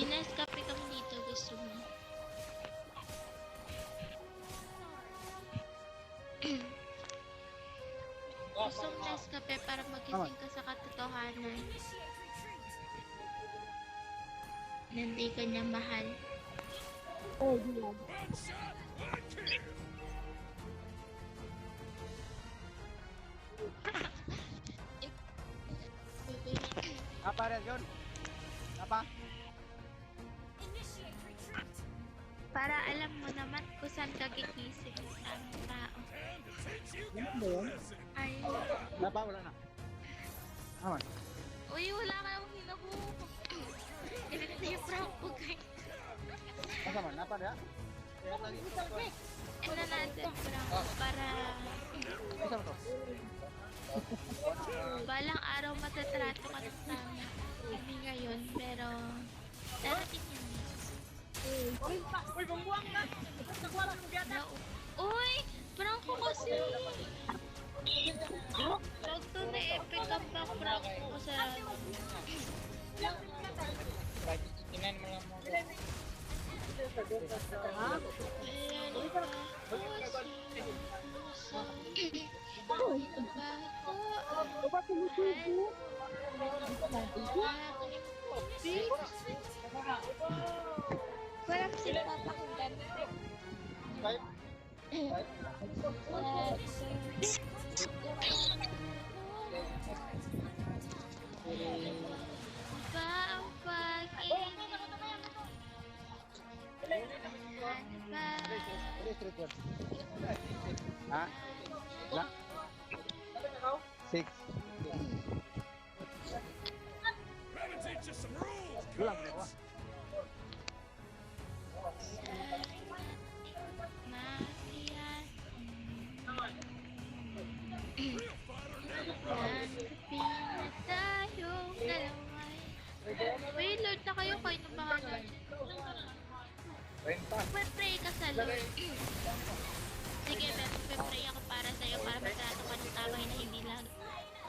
Ines-copy kami dito, gusto mo. Gusto mo Nescafe para magising ka sa katotohanan. Hindi ka niya mahal. Oh, diyan. Apa rin yun? Apa? Para alam mo naman kung saan ka gigising sa aming tao. Ano ba yun? Ay, Napa? Wala na. Aman. uy, wala ka namang hinabuhok. Ganito yung prank ko, guys. Masa man? Napa dia? Ano natin prank para Bisa to? balang araw matatrato ka ng tama. Hindi ngayon, pero darating yun. Uy, bumbuang na! Nagwala ng biyata! Uy! Prank ko kasi! Huwag to na epic ang prank ko sa Kinain mo lang mo. Diba tumutubo? Walang sila papakinggan. Ba ang pag-ibig? Ha? Lang? 6. Gulang mo ba? Wait, Lord na kayo na bahala. Renta. Pray ka sa Lord. Sige, pray ako para sa'yo para matrato ka ng tama na hindi lagi.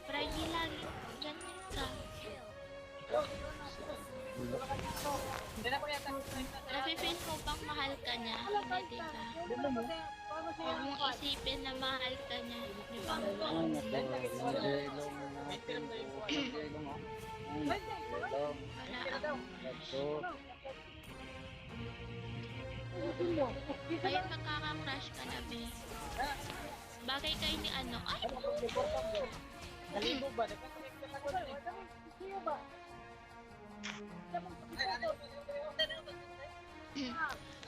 Para hindi lagi. Ganyan ka. Nafe-feel mo bang mahal ka niya? Hindi, diba? Huwag mong isipin na mahal ka niya. Di ba? Kaya magkaka-crush ka na, be. Bagay kayo ni ano. Ay! Nalibo ba?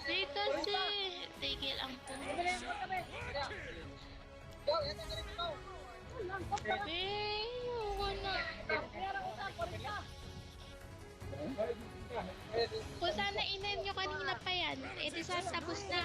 Dito si... Tigil ang puno. Be, ayoko na. Kung sana inayin nyo kanina pa yan, edi sana tapos na.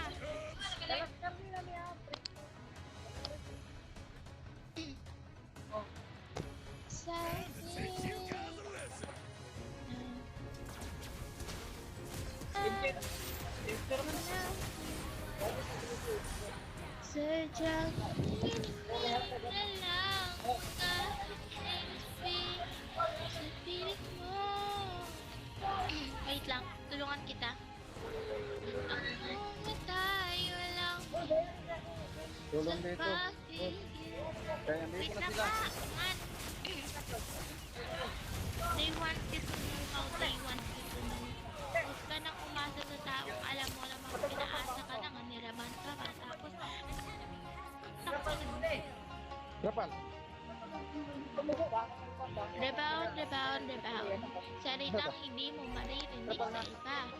Sadyang na lang sa piling mo. Wait lang, tulungan kita. Ang tayo lang Tulong sa dito. pag-ibig. Kaya may Wait na lang sila. ka, man. They wanted to know how they wanted to know. Huwag ka nang umasa sa taong alam mo lamang pinaasa ka na nga niraman ka ba. Tapos, Rapal. Rebound. Salitang hindi mo maririnig sa iba.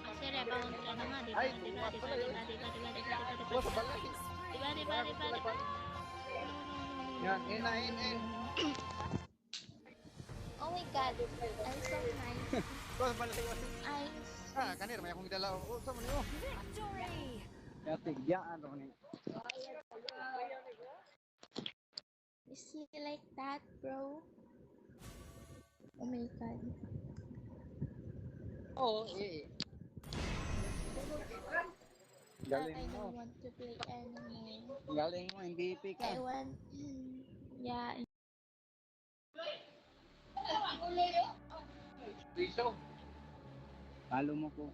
Kasi rebound ka na nga, diba? Ay, Diba? Wala sa balay. Diba? Yan, in. Oh my god, I'm so nice. Wala sa balay. I'm Kanir, may akong idala. Sa mo niyo. Yatig, yaan ro ni. Is he like that, bro? Oh my god. Oo, Galing I mo. don't want to play anymore. Galing mo, MVP ka. I want... Yeah. Riso. Talo mo po.